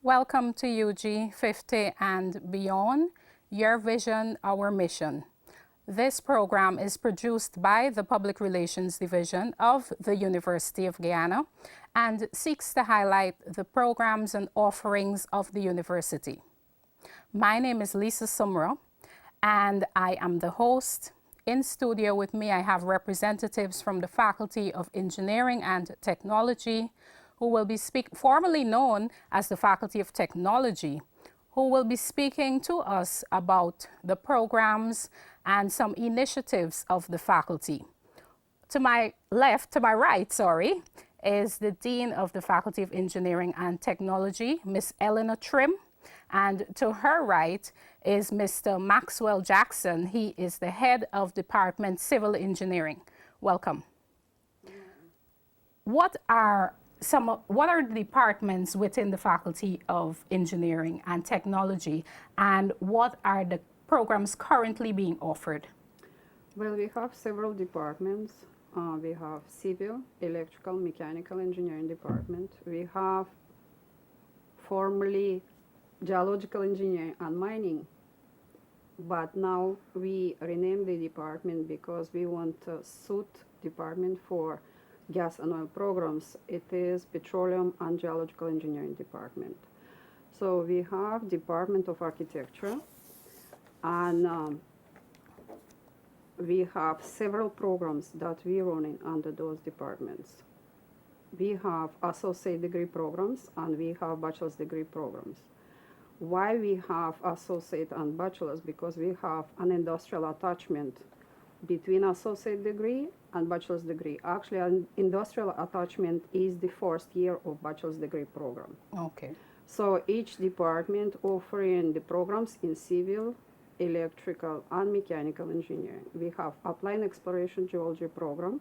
Welcome to UG 50 and Beyond, Your Vision, Our Mission. This program is produced by the Public Relations Division of the University of Guyana and seeks to highlight the programs and offerings of the university. My name is Lisa Sumra, and I am the host. In studio with me, I have representatives from the Faculty of Engineering and Technology, who will be formerly known as the Faculty of Technology, who will be speaking to us about the programs and some initiatives of the faculty. To my right, is the Dean of the Faculty of Engineering and Technology, Ms. Eleanor Trim, and to her right is Mr. Maxwell Jackson. He is the head of Department Civil Engineering. Welcome. What are the departments within the Faculty of Engineering and Technology, and what are the programs currently being offered? Well, we have several departments. We have Civil, Electrical, Mechanical Engineering Department. We have formerly Geological Engineering and Mining, but now we renamed the department because we want a suit department for gas and oil programs. It is Petroleum and Geological Engineering Department. So we have Department of Architecture, and we have several programs that we running under those departments. We have associate degree programs and we have bachelor's degree programs. Why we have associate and bachelor's? Because we have an industrial attachment between associate degree and bachelor's degree. Actually, an industrial attachment is the first year of bachelor's degree program. Okay. So each department offering the programs in civil, electrical, and mechanical engineering. We have applied exploration geology program.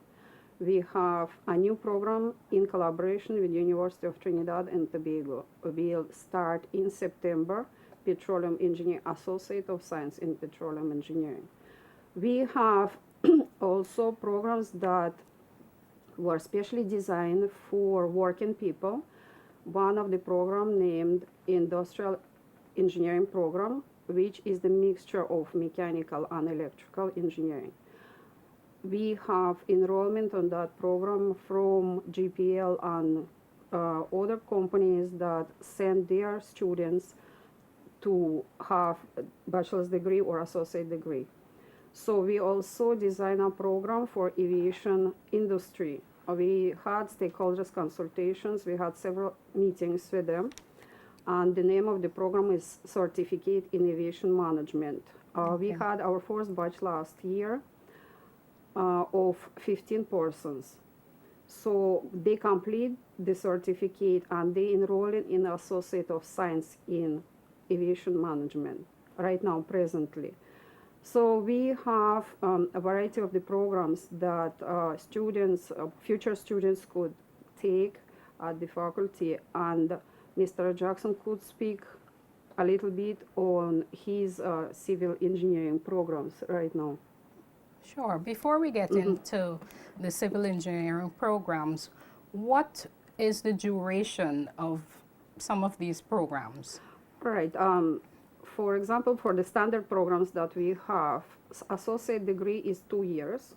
We have a new program in collaboration with University of Trinidad and Tobago. We'll start in September, Petroleum Engineering Associate of Science in Petroleum Engineering. We have also programs that were specially designed for working people. One of the program named Industrial Engineering Program, which is the mixture of mechanical and electrical engineering. We have enrollment on that program from GPL and other companies that send their students to have a bachelor's degree or associate degree. So we also design a program for aviation industry. We had stakeholders consultations. We had several meetings with them. And the name of the program is Certificate in Aviation Management. We had our first batch last year of 15 persons. So they complete the certificate and they enroll in Associate of Science in Aviation Management right now, presently. So we have a variety of the programs that students, future students could take at the faculty, and Mr. Jackson could speak a little bit on his civil engineering programs right now. Sure. Before we get into the civil engineering programs, what is the duration of some of these programs? Right. For example, for the standard programs that we have, associate degree is 2 years.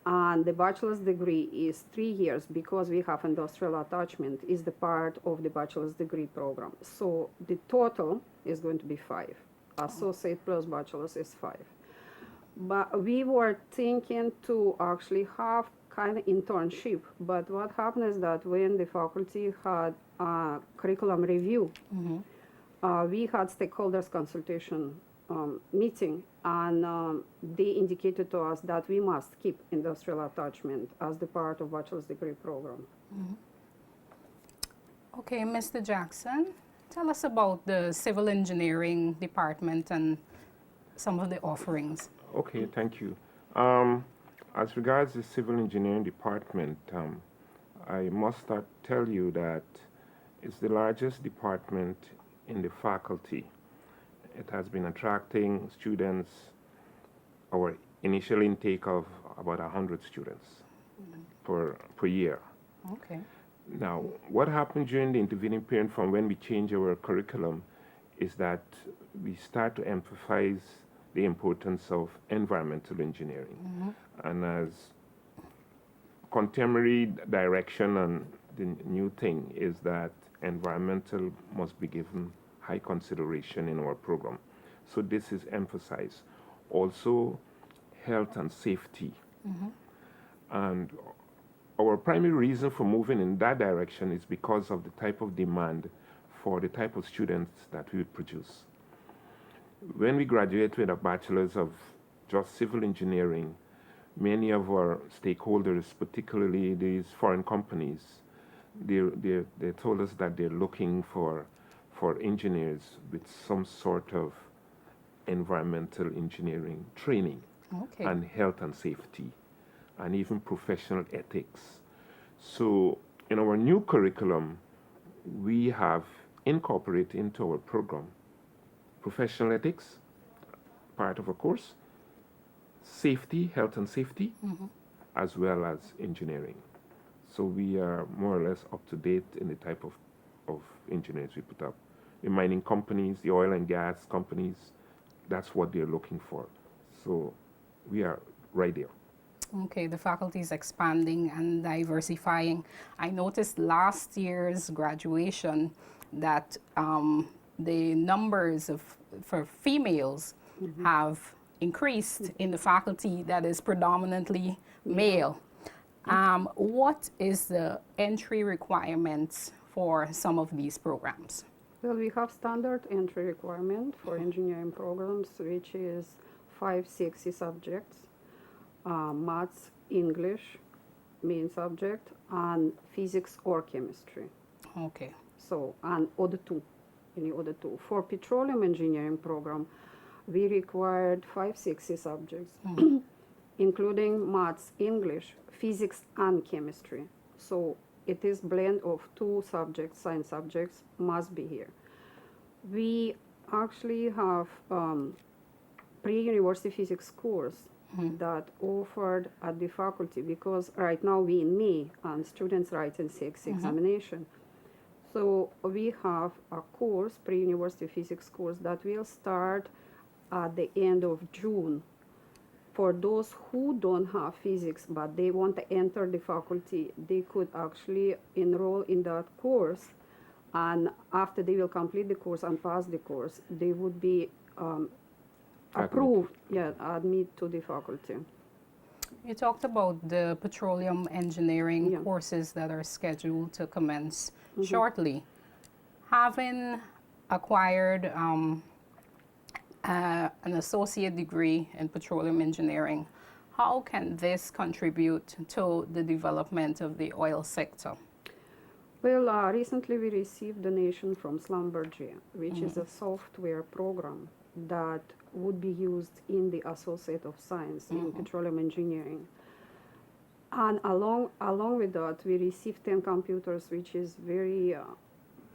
And the bachelor's degree is 3 years because we have industrial attachment is the part of the bachelor's degree program. So the total is going to be 5. Associate plus bachelor's is 5. But we were thinking to actually have kind of internship. But what happened is that when the faculty had a curriculum review, we had stakeholders consultation meeting, and they indicated to us that we must keep industrial attachment as the part of bachelor's degree program. Okay, Mr. Jackson, tell us about the civil engineering department and some of the offerings. Okay, thank you. As regards the civil engineering department, I must tell you that it's the largest department in the faculty. It has been attracting students, our initial intake of about 100 students per year. Okay. Now, what happened during the intervening period from when we changed our curriculum is that we start to emphasize the importance of environmental engineering. And as contemporary direction and the new thing is that environmental must be given high consideration in our program. So this is emphasized. Also, health and safety. And our primary reason for moving in that direction is because of the type of demand for the type of students that we would produce. When we graduate with a bachelor's of just civil engineering, many of our stakeholders, particularly these foreign companies, they told us that they're looking for engineers with some sort of environmental engineering training Okay. and health and safety and even professional ethics. So in our new curriculum, we have incorporated into our program professional ethics, part of a course, safety, health and safety, as well as engineering. So we are more or less up to date in the type of engineers we put up. The mining companies, the oil and gas companies, that's what they're looking for. So we are right there. Okay, the faculty is expanding and diversifying. I noticed last year's graduation that the numbers for females have increased in the faculty that is predominantly male. What is the entry requirements for some of these programs? Well, we have standard entry requirement for engineering programs, which is 560 subjects, maths, English, main subject, and physics or chemistry. Okay. So, and other two, any other two. For petroleum engineering program, we required 560 subjects, including maths, English, physics, and chemistry. So it is blend of two subjects, science subjects, must be here. We actually have pre-university physics course that offered at the faculty, because right now we in May and students write in sixth examination. So we have a course, pre-university physics course, that will start at the end of June. For those who don't have physics but they want to enter the faculty, they could actually enroll in that course, and after they will complete the course and pass the course, they would be approved, admit to the faculty. You talked about the petroleum engineering courses that are scheduled to commence shortly. Having acquired an associate degree in petroleum engineering, how can this contribute to the development of the oil sector? Well, recently we received donation from Schlumberger, which is a software program that would be used in the Associate of Science in Petroleum Engineering. And along with that, we received 10 computers, which is very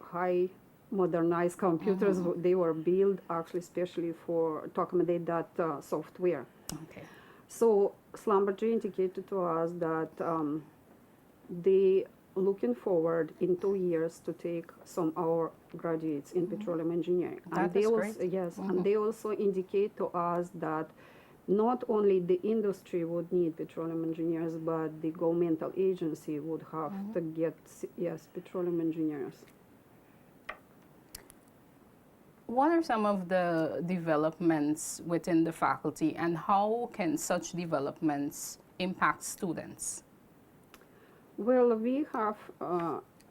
high modernized computers. They were built actually especially to accommodate that software. Okay. So Schlumberger indicated to us that they looking forward in 2 years to take some of our graduates in petroleum engineering. That is great. And they also indicate to us that not only the industry would need petroleum engineers, but the governmental agency would have to get, petroleum engineers. What are some of the developments within the faculty, and how can such developments impact students? Well, we have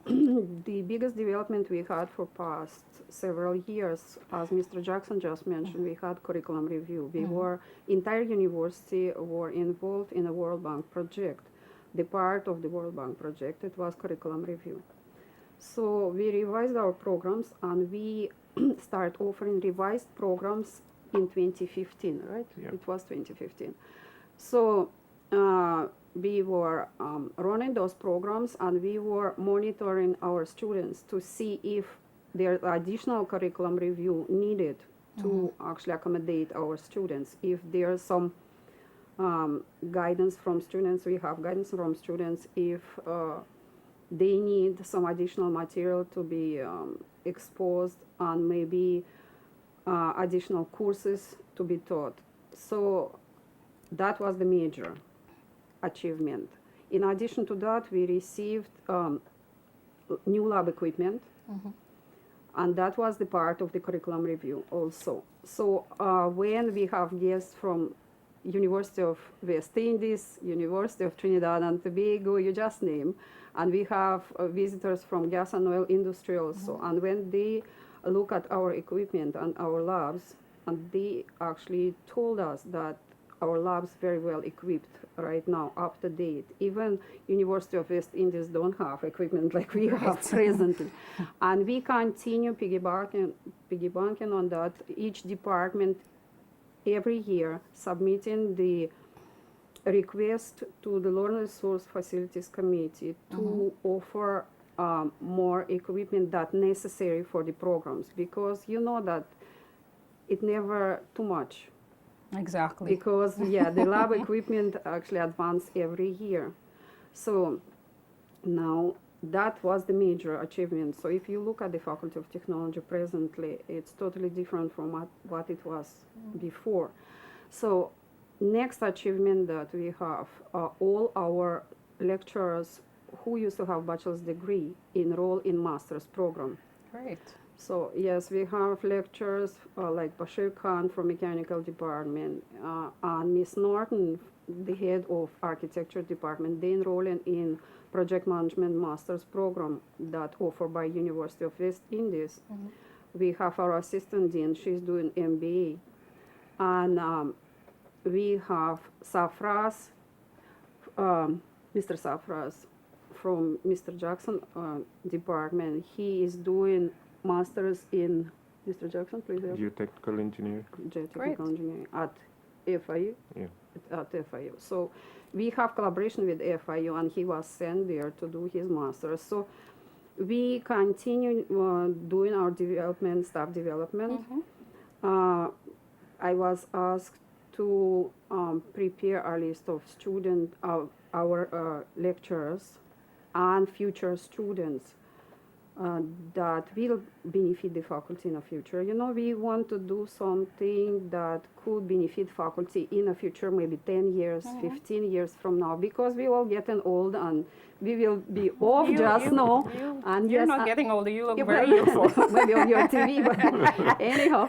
the biggest development we had for past several years, as Mr. Jackson just mentioned, we had curriculum review. We were, entire university were involved in a World Bank project. The part of the World Bank project, it was curriculum review. So we revised our programs, and we start offering revised programs in 2015, right? Yeah. It was 2015. So we were running those programs, and we were monitoring our students to see if there's additional curriculum review needed to actually accommodate our students. If there's some guidance from students, we have guidance from students. If they need some additional material to be exposed and maybe additional courses to be taught. So that was the major achievement. In addition to that, we received new lab equipment, and that was the part of the curriculum review also. So when we have guests from University of West Indies, University of Trinidad and Tobago, you just name, and we have visitors from gas and oil industry also, and when they look at our equipment and our labs, and they actually told us that our labs very well equipped right now, up to date. Even University of West Indies don't have equipment like we have presently. And we continue piggybacking on that. Each department every year submitting the request to the Learning Resource Facilities Committee to offer more equipment that necessary for the programs, because you know that it never too much. Exactly. Because yeah, the lab equipment actually advance every year. So now that was the major achievement. So if you look at the Faculty of Technology presently, it's totally different from what it was before. So next achievement that we have, all our lecturers who used to have bachelor's degree enroll in master's program. Great. So yes, we have lecturers like Bashir Khan from Mechanical Department and Miss Norton, the head of Architecture Department. They enroll in Project Management Master's Program that offered by University of West Indies. We have our assistant dean, she's doing MBA. And we have Safras, Mr. Safras from Mr. Jackson department. He is doing master's in, Mr. Jackson, please help. Geotechnical engineering. Geotechnical engineering at FIU. Yeah. At FIU. So we have collaboration with FIU, and he was sent there to do his master's. So we continue doing our development, staff development. I was asked to prepare a list of student, our lecturers and future students that will benefit the faculty in the future. You know, we want to do something that could benefit faculty in the future, maybe 10 years, 15 years from now, because we all getting old and we will be off just now. And you're yes, not getting older, you look yeah, very well, youthful. maybe on your TV, but anyhow,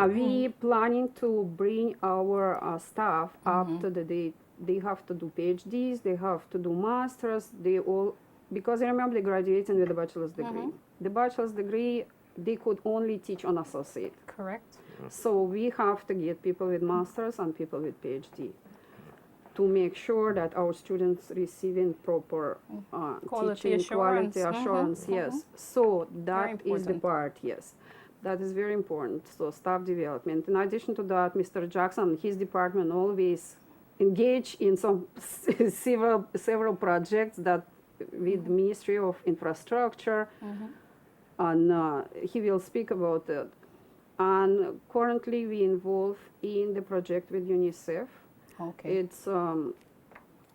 we planning to bring our staff up to the date. They have to do PhDs, they have to do masters, they all, because I remember they graduating with a bachelor's degree. The bachelor's degree, they could only teach on associate. Correct. So we have to get people with masters and people with PhD to make sure that our students receiving proper Quality teaching, assurance. quality assurance, yes. So that is the important. part, yes. That is very important. So staff development. In addition to that, Mr. Jackson, his department always engage in some several projects that with the Ministry of Infrastructure, and he will speak about it. And currently we involve in the project with UNICEF. Okay. It's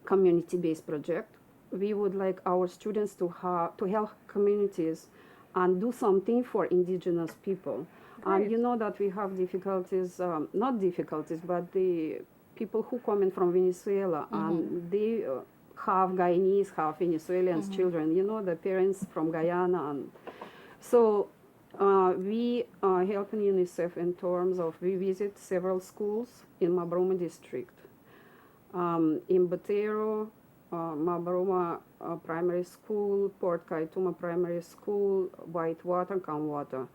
community-based project. We would like our students to help communities and do something for indigenous people. Great. And you know that we have difficulties, not difficulties, but the people who come in from Venezuela, and they have Guyanese, have Venezuelans children, you know, the parents from Guyana. And so we are helping UNICEF in terms of, we visit several schools in Mabroma district. In Botero, Mabroma Primary School, Port Kaituma Primary School, Whitewater, Kamwata.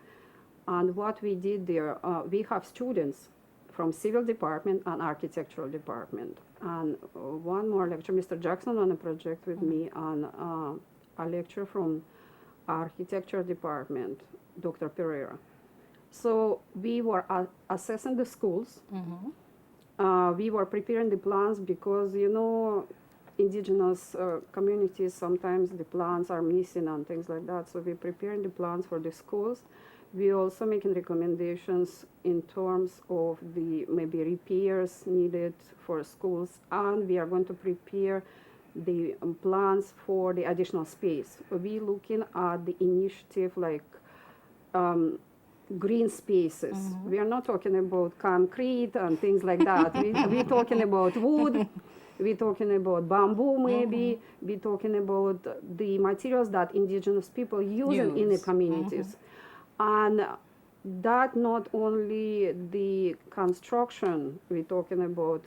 And what we did there, we have students from Civil Department and Architectural Department. And one more lecture, Mr. Jackson on a project with me, and a lecture from Architecture Department, Dr. Pereira. So we were assessing the schools. We were preparing the plans because, you know, indigenous communities, sometimes the plans are missing and things like that. So we're preparing the plans for the schools. We also making recommendations in terms of the maybe repairs needed for schools, and we are going to prepare the plans for the additional space. We're looking at the initiative like green spaces. We are not talking about concrete and things like that. We're talking about wood. We're talking about bamboo, maybe. We're talking about the materials that indigenous people use in the communities. And that not only the construction we're talking about.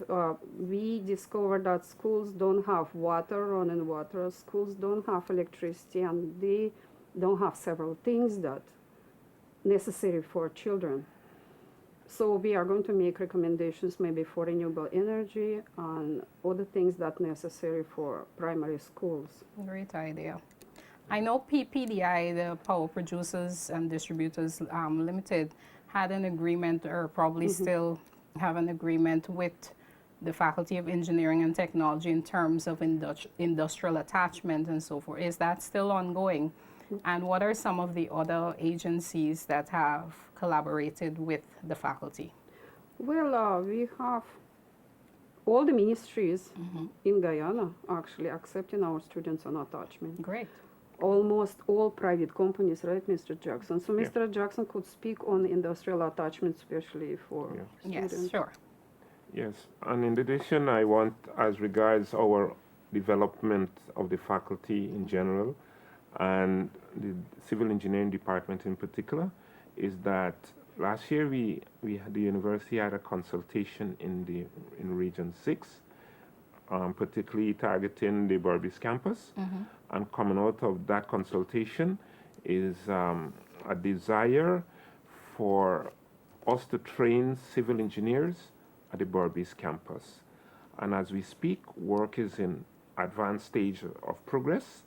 We discovered that schools don't have water, running water. Schools don't have electricity, and they don't have several things that necessary for children. So we are going to make recommendations maybe for renewable energy and other things that necessary for primary schools. Great idea. I know PPDI, the Power Producers and Distributors Limited, had an agreement, or probably still have an agreement with the Faculty of Engineering and Technology in terms of industrial attachment and so forth. Is that still ongoing? And what are some of the other agencies that have collaborated with the faculty? Well, we have all the ministries in Guyana actually accepting our students on attachment. Great. Almost all private companies, right, Mr. Jackson? So Mr. Jackson could speak on industrial attachment, especially for students. Yes, sure. Yes, and in addition, I want, as regards our development of the faculty in general, and the civil engineering department in particular, is that last year we had, the university had a consultation in Region 6, particularly targeting the Berbice campus. And coming out of that consultation is a desire for us to train civil engineers at the Berbice campus. And as we speak, work is in advanced stage of progress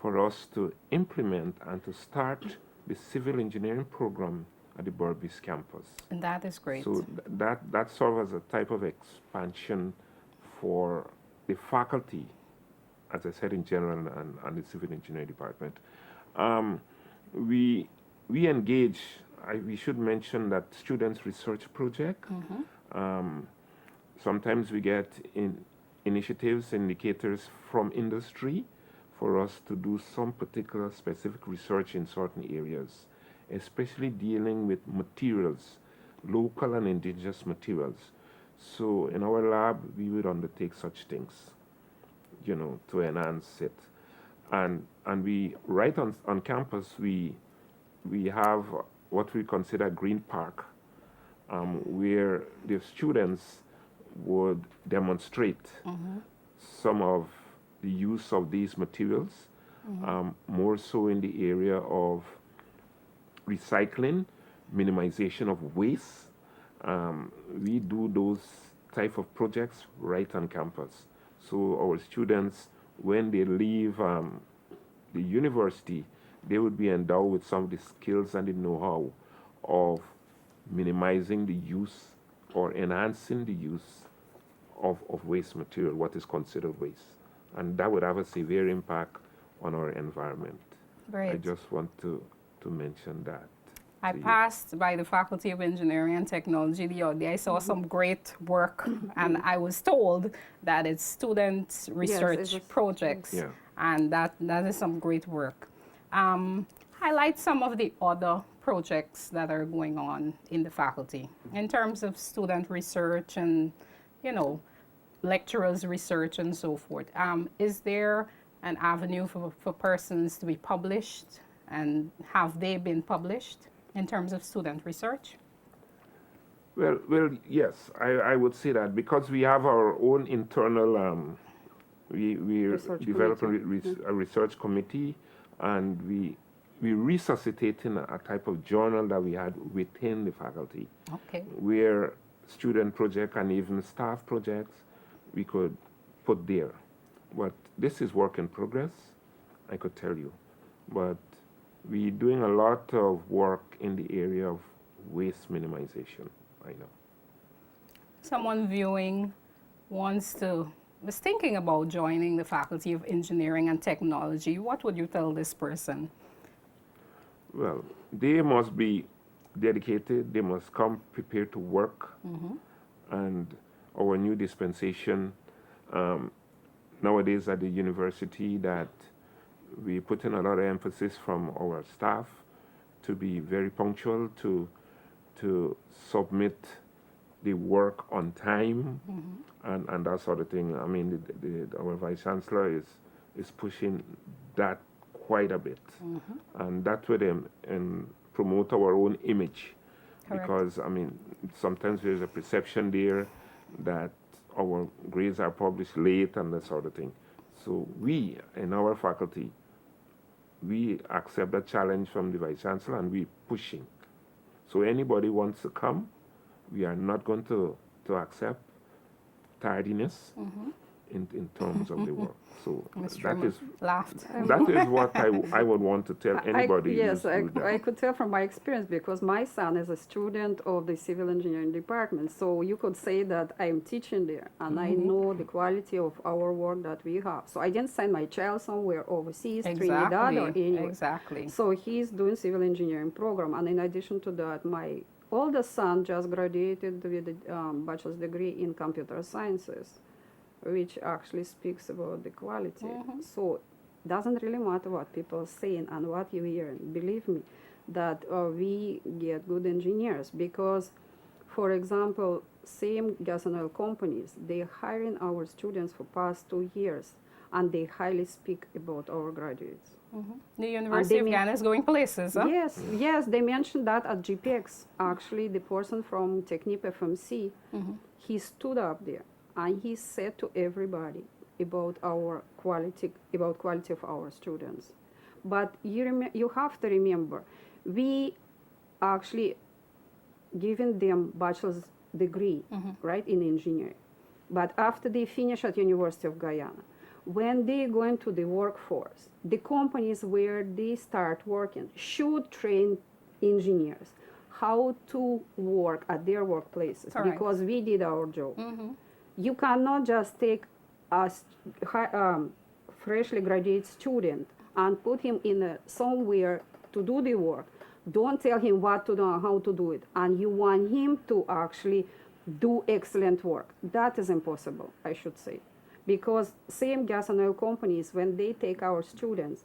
for us to implement and to start the civil engineering program at the Berbice campus. And that is great. So that serves as a type of expansion for the faculty, as I said, in general, and the civil engineering department. We engage, we should mention that students' research project. Sometimes we get initiatives, indicators from industry for us to do some particular specific research in certain areas, especially dealing with materials, local and indigenous materials. So in our lab, we would undertake such things, you know, to enhance it. And we, right on campus, we have what we consider Green Park, where the students would demonstrate some of the use of these materials, more so in the area of recycling, minimization of waste. We do those type of projects right on campus. So our students, when they leave the university, they would be endowed with some of the skills and the know-how of minimizing the use or enhancing the use of waste material, what is considered waste. And that would have a severe impact on our environment. Great. I just want to mention that. I passed by the Faculty of Engineering and Technology the other day. I saw some great work, and I was told that it's student research projects, and that is some great work. Highlight some of the other projects that are going on in the faculty in terms of student research and, you know, lecturers' research and so forth. Is there an avenue for persons to be published, and have they been published in terms of student research? Well, yes, I would say that because we have our own internal, we developed a research committee, and we resuscitating a type of journal that we had within the faculty, where student project and even staff projects we could put there. But this is work in progress, I could tell you. But we're doing a lot of work in the area of waste minimization, I know. Someone viewing was thinking about joining the Faculty of Engineering and Technology. What would you tell this person? Well, they must be dedicated, they must come prepared to work, and our new dispensation, nowadays at the university that we put in a lot of emphasis from our staff to be very punctual, to submit the work on time, and that sort of thing. I mean, our Vice Chancellor is pushing that quite a bit. And that would promote our own image. Correct. Because, I mean, sometimes there's a perception there that our grades are published late and that sort of thing. So we, in our faculty, we accept the challenge from the Vice Chancellor and we're pushing. So anybody wants to come, we are not going to accept tardiness in terms of the work. So that is what I would want to tell anybody. Yes, I could tell from my experience because my son is a student of the civil engineering department. So you could say that I'm teaching there and I know the quality of our work that we have. So I didn't send my child somewhere overseas, Trinidad or anywhere. Exactly. So he's doing civil engineering program. And in addition to that, my oldest son just graduated with a bachelor's degree in computer sciences, which actually speaks about the quality. So it doesn't really matter what people are saying and what you hear. Believe me, that we get good engineers because, for example, same gas and oil companies, they're hiring our students for past 2 years and they highly speak about our graduates. The University of Guyana is going places, huh? Yes, they mentioned that at GPX. Actually, the person from Technip FMC, he stood up there and he said to everybody about our quality, of our students. But you have to remember, we actually given them bachelor's degree, right, in engineering. But after they finish at University of Guyana, when they go into the workforce, the companies where they start working should train engineers how to work at their workplaces. Correct. Because we did our job. You cannot just take a freshly graduate student and put him in somewhere to do the work. Don't tell him what to do and how to do it. And you want him to actually do excellent work. That is impossible, I should say. Because same gas and oil companies, when they take our students,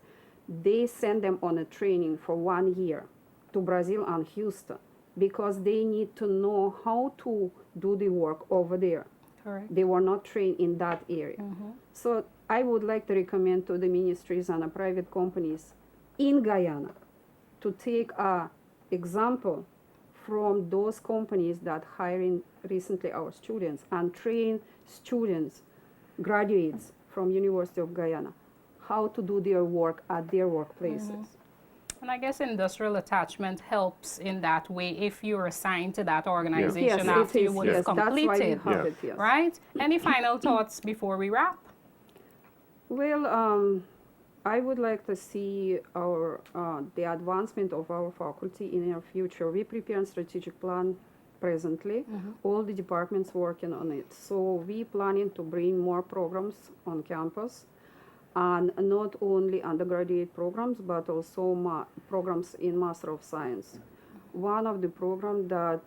they send them on a training for 1 year to Brazil and Houston because they need to know how to do the work over there. Correct. They were not trained in that area. So I would like to recommend to the ministries and the private companies in Guyana to take an example from those companies that hiring recently our students and train students, graduates from University of Guyana, how to do their work at their workplaces. And I guess industrial attachment helps in that way if you're assigned to that organization Yes, after you is. would have That's why we completed, have it, yes. right? Any final thoughts before we wrap? Well, I would like to see our the advancement of our faculty in our future. We prepare a strategic plan presently. All the departments working on it. So we planning to bring more programs on campus, and not only undergraduate programs, but also programs in Master of Science. One of the programs that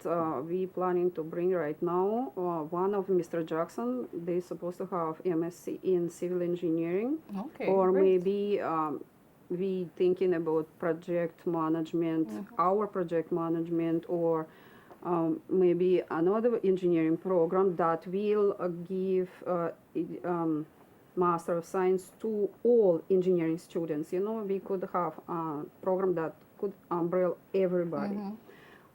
we planning to bring right now, one of Mr. Jackson, they supposed to have MSc in civil engineering, or great. maybe we thinking about project management, our project management, or maybe another engineering program that will give Master of Science to all engineering students. You know, we could have a program that could umbrella everybody.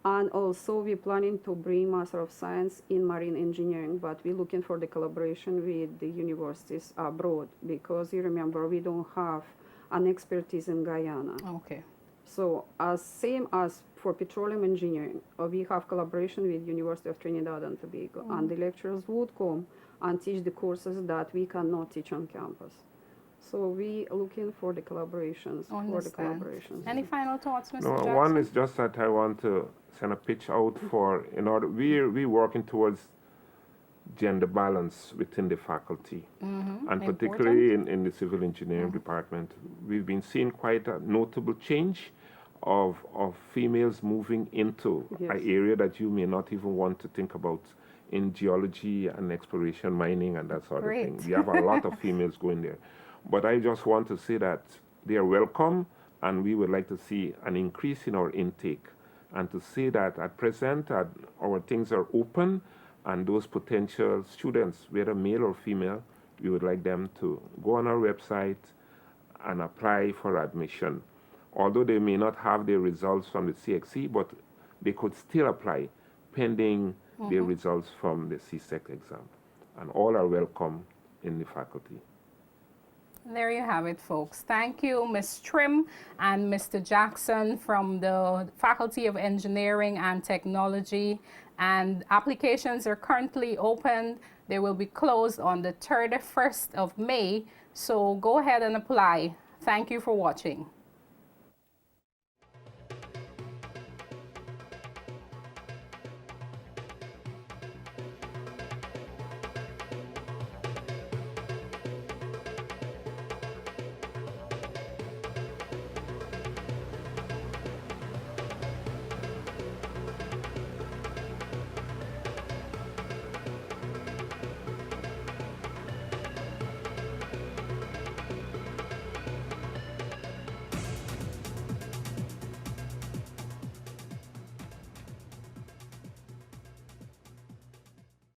And also we're planning to bring Master of Science in Marine Engineering, but we're looking for the collaboration with the universities abroad because you remember we don't have an expertise in Guyana. So same as for petroleum engineering, we have collaboration with University of Trinidad and Tobago, and the lecturers would come and teach the courses that we cannot teach on campus. So we looking for the collaborations. Any final thoughts, Mr. No, Jackson? one is just that I want to send a pitch out for, in order, we working towards gender balance within the faculty, and particularly in the civil engineering department. We've been seeing quite a notable change of females moving into an area that you may not even want to think about in geology and exploration, mining, and that sort of Great. thing. We have a lot of females going there. But I just want to say that they are welcome, and we would like to see an increase in our intake. And to say that at present, our things are open, and those potential students, whether male or female, we would like them to go on our website and apply for admission. Although they may not have their results from the CXC, but they could still apply pending their results from the CSEC exam. And all are welcome in the faculty. There you have it, folks. Thank you, Ms. Trim and Mr. Jackson from the Faculty of Engineering and Technology. And applications are currently open. They will be closed on the 31st of May. So go ahead and apply. Thank you for watching.